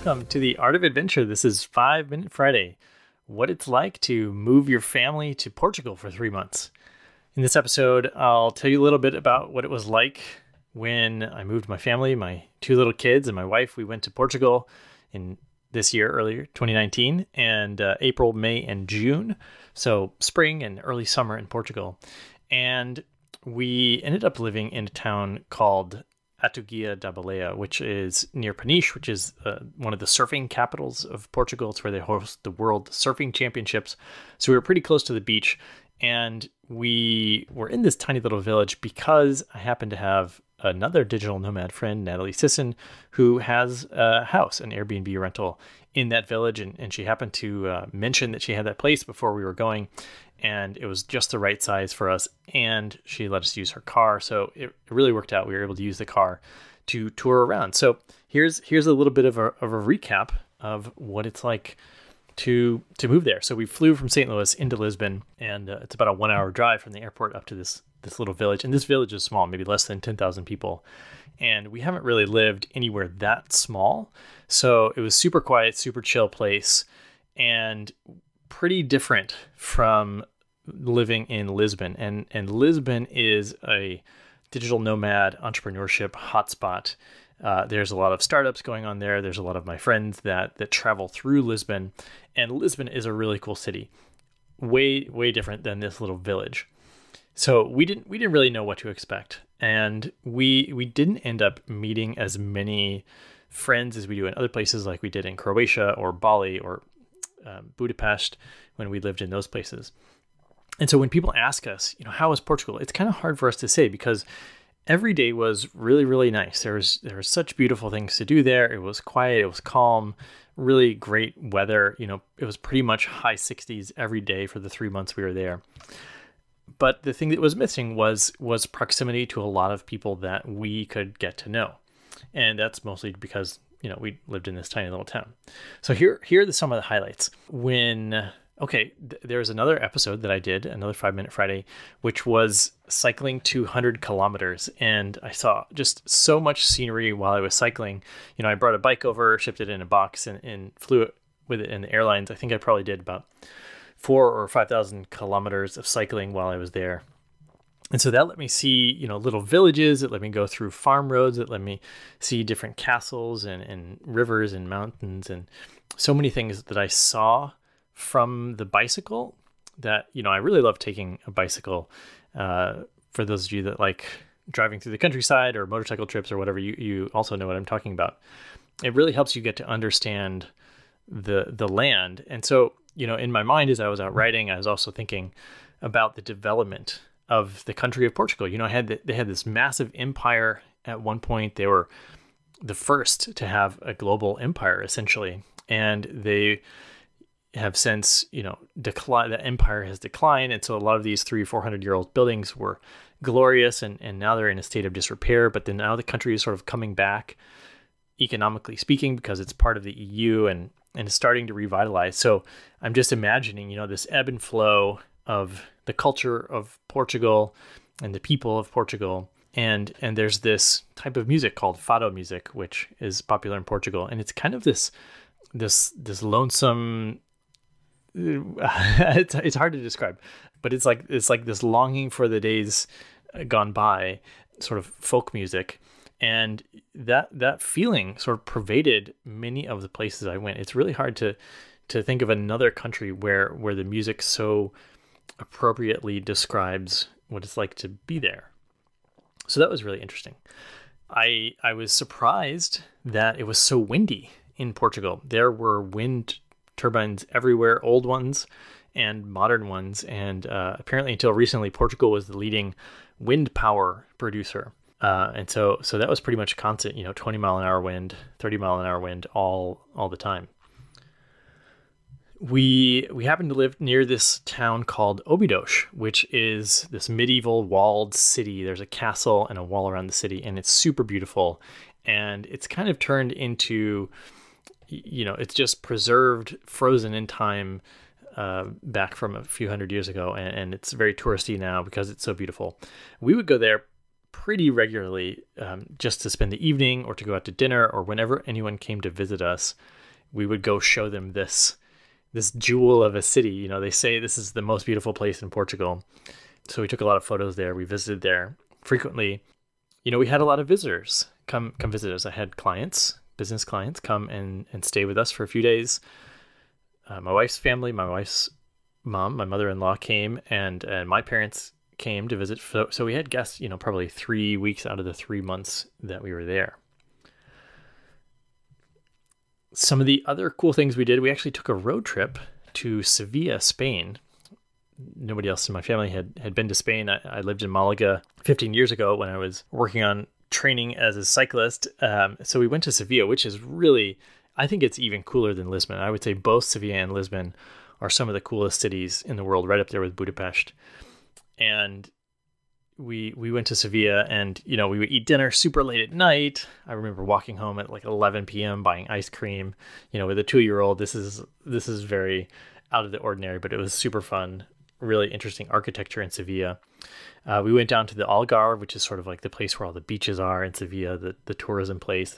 welcome to the Art of Adventure. This is 5 Minute Friday, what it's like to move your family to Portugal for 3 months. In this episode, I'll tell you a little bit about what it was like when I moved my family, my 2 little kids and my wife. We went to Portugal in this year, earlier, 2019, and April, May, and June. So spring and early summer in Portugal. And we ended up living in a town called Aguiar de Beira, which is near Peniche, which is one of the surfing capitals of Portugal. It's where they host the World Surfing Championships. So we were pretty close to the beach, and we were in this tiny little village because I happened to have another digital nomad friend, Natalie Sisson, who has a house, an Airbnb rental in that village. And she happened to mention that she had that place before we were going, and it was just the right size for us. And she let us use her car. So it really worked out. We were able to use the car to tour around. So here's a little bit of a recap of what it's like to move there. So we flew from St. Louis into Lisbon, and it's about a 1-hour drive from the airport up to this little village. And this village is small, maybe less than 10,000 people. And we haven't really lived anywhere that small. So it was super quiet, super chill place, and pretty different from living in Lisbon. And Lisbon is a digital nomad entrepreneurship hotspot. There's a lot of startups going on there. There's a lot of my friends that travel through Lisbon, and Lisbon is a really cool city. Way different than this little village. So we didn't really know what to expect, and we didn't end up meeting as many friends as we do in other places, like we did in Croatia or Bali or Budapest when we lived in those places. And so when people ask us, how was Portugal? It's kind of hard for us to say because every day was really, really nice. There was such beautiful things to do there. It was quiet. It was calm, really great weather. It was pretty much high 60s every day for the 3 months we were there. But the thing that was missing was proximity to a lot of people that we could get to know. And that's mostly because, we lived in this tiny little town. So here are some of the highlights. There's another episode that I did, another 5 Minute Friday, which was cycling 200 kilometers. And I saw just so much scenery while I was cycling. I brought a bike over, shipped it in a box, and flew it with it in the airlines. I think I probably did about 4,000 or 5,000 kilometers of cycling while I was there. And so that let me see, little villages. It let me go through farm roads. It let me see different castles and rivers and mountains and so many things that I saw from the bicycle that, I really love taking a bicycle. For those of you that like driving through the countryside or motorcycle trips or whatever, you also know what I'm talking about. It really helps you get to understand the land. And so, in my mind, as I was out riding, I was also thinking about the development of the country of Portugal. They had this massive empire at one point. They were the first to have a global empire, essentially. And they have since, declined. The empire has declined. And so a lot of these 300 or 400-year-old buildings were glorious, and now they're in a state of disrepair. But then now the country is sort of coming back, economically speaking, because it's part of the EU and is starting to revitalize. So I'm just imagining, this ebb and flow of the culture of Portugal and the people of Portugal. And there's this type of music called fado music, which is popular in Portugal. And it's kind of this lonesome, it's hard to describe, but it's like this longing for the days gone by sort of folk music. And that feeling sort of pervaded many of the places I went. It's really hard to think of another country where the music so appropriately describes what it's like to be there. So that was really interesting. I was surprised that it was so windy in Portugal. There were wind turbines everywhere, old ones and modern ones. And apparently until recently, Portugal was the leading wind power producer. And so that was pretty much constant, 20 mile an hour wind, 30 mile an hour wind all the time. We happened to live near this town called Óbidos, which is this medieval walled city. There's a castle and a wall around the city, and it's super beautiful. And it's kind of turned into, it's just preserved, frozen in time back from a few hundred years ago. And it's very touristy now because it's so beautiful. We would go there pretty regularly just to spend the evening or to go out to dinner or whenever anyone came to visit us. we would go show them this jewel of a city. You know, they say this is the most beautiful place in Portugal. So we took a lot of photos there. We visited there frequently. You know, we had a lot of visitors come visit us. I had clients, business clients, come and stay with us for a few days. My wife's family, my wife's mom, my mother-in-law came, and my parents came to visit. So we had guests, you know, probably 3 weeks out of the 3 months that we were there. Some of the other cool things we did, we actually took a road trip to Sevilla, Spain. Nobody else in my family had been to Spain. I lived in Malaga 15 years ago when I was working on training as a cyclist. So we went to Sevilla, which is really, I think it's even cooler than Lisbon. I would say both Sevilla and Lisbon are some of the coolest cities in the world, right up there with Budapest. And we went to Sevilla, and, you know, we would eat dinner super late at night. I remember walking home at like 11 p.m. buying ice cream, you know, with a 2-year-old. This is very out of the ordinary, but it was super fun. Really interesting architecture in Sevilla. We went down to the Algarve, which is sort of like the place where all the beaches are in Sevilla, the tourism place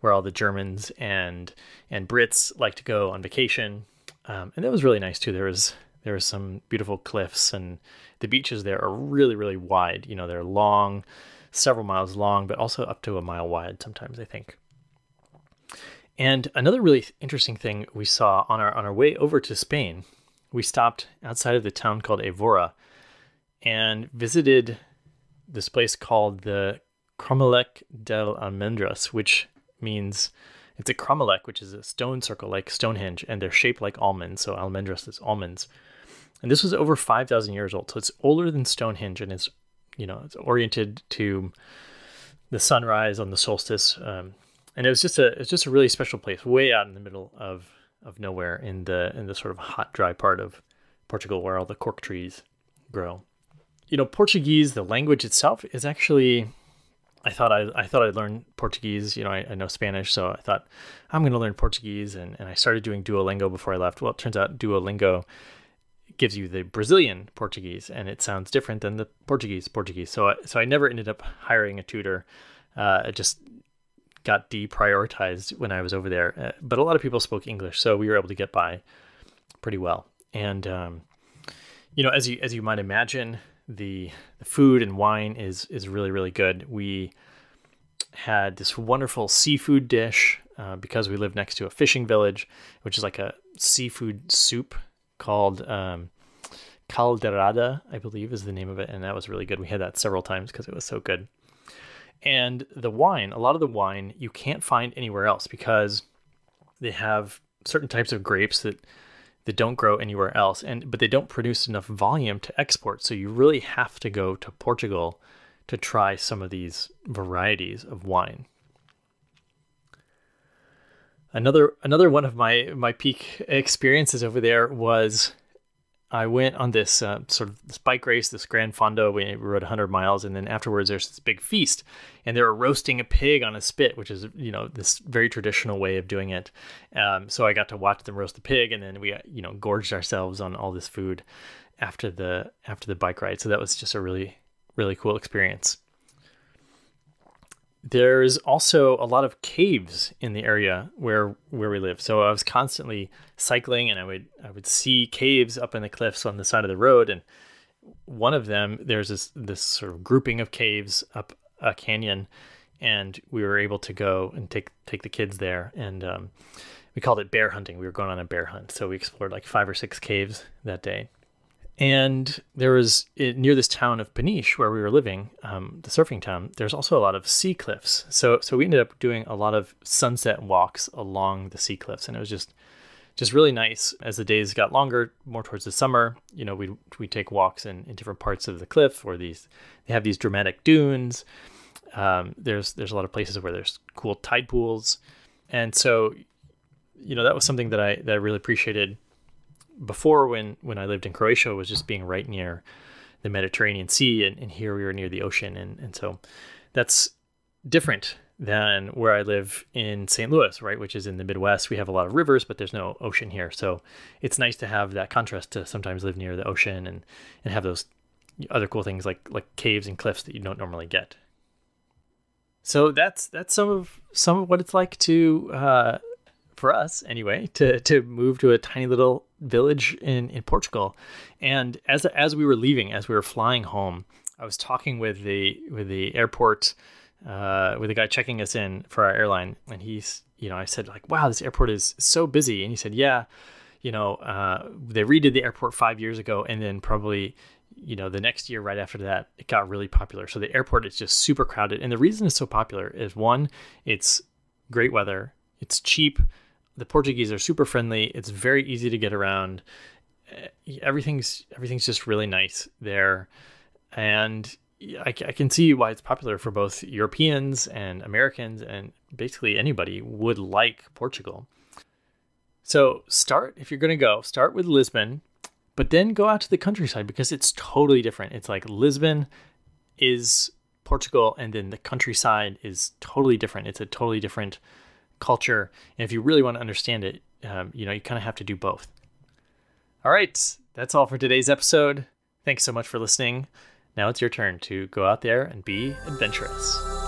where all the Germans and Brits like to go on vacation. And that was really nice too. There was some beautiful cliffs, and the beaches there are really, really wide. You know, they're long, several miles long, but also up to a mile wide sometimes, I think. And another really interesting thing we saw on our way over to Spain, we stopped outside of the town called Évora and visited this place called the Cromlech del Almendras, which means it's a cromlech, which is a stone circle like Stonehenge, and they're shaped like almonds. So almendras is almonds. And this was over 5,000 years old. So it's older than Stonehenge, and it's, you know, it's oriented to the sunrise on the solstice. And it was just a really special place, way out in the middle of nowhere in the sort of hot, dry part of Portugal where all the cork trees grow. You know, Portuguese, the language itself, is actually, I thought I'd learn Portuguese. You know, I know Spanish, so I thought I'm going to learn Portuguese, and I started doing Duolingo before I left. Well, it turns out Duolingo gives you the Brazilian Portuguese, and it sounds different than the Portuguese. So I never ended up hiring a tutor. I just got deprioritized when I was over there. But a lot of people spoke English, so we were able to get by pretty well. And you know, as you might imagine, the food and wine is really, really good. We had this wonderful seafood dish because we live next to a fishing village, which is like a seafood soup called calderada, I believe is the name of it. And that was really good. We had that several times because it was so good. And the wine, a lot of the wine you can't find anywhere else because they have certain types of grapes that don't grow anywhere else, but they don't produce enough volume to export. So you really have to go to Portugal to try some of these varieties of wine. Another one of my peak experiences over there was I went on this sort of this bike race, this Grand Fondo. We rode 100 miles, and then afterwards there's this big feast, and they were roasting a pig on a spit, which is, you know, this very traditional way of doing it. So I got to watch them roast the pig, and then we, you know, gorged ourselves on all this food after the bike ride. So that was just a really, really cool experience. There's also a lot of caves in the area where we live. So I was constantly cycling, and I would see caves up in the cliffs on the side of the road. And one of them, there's this sort of grouping of caves up a canyon, and we were able to go and take the kids there. And we called it bear hunting. We were going on a bear hunt. So we explored like 5 or 6 caves that day. And there was, near this town of Peniche where we were living, the surfing town, there's also a lot of sea cliffs. So we ended up doing a lot of sunset walks along the sea cliffs, and it was just really nice. As the days got longer, more towards the summer, you know, we take walks in different parts of the cliff, or they have these dramatic dunes. There's a lot of places where there's cool tide pools, and so, you know, that was something that I really appreciated. Before, when I lived in Croatia, was just being right near the Mediterranean Sea, and here we were near the ocean. And so that's different than where I live in St. Louis, right, which is in the Midwest. We have a lot of rivers, but there's no ocean here. So it's nice to have that contrast, to sometimes live near the ocean and have those other cool things like caves and cliffs that you don't normally get. So that's some of what it's like to for us anyway, to move to a tiny little village in Portugal. And as we were leaving, as we were flying home, I was talking with the airport, with the guy checking us in for our airline, and I said like, wow, this airport is so busy. And he said, yeah, they redid the airport 5 years ago, and then probably, the next year right after that, it got really popular. So the airport is just super crowded. And the reason it's so popular is, one, it's great weather. It's cheap. The Portuguese are super friendly. It's very easy to get around. Everything's just really nice there. And I can see why it's popular for both Europeans and Americans, and basically anybody would like Portugal. So if you're going to start with Lisbon, but then go out to the countryside, because it's totally different. It's like Lisbon is Portugal, and then the countryside is totally different. It's a totally different culture. And if you really want to understand it, you kind of have to do both. All right, that's all for today's episode. Thanks so much for listening. Now it's your turn to go out there and be adventurous.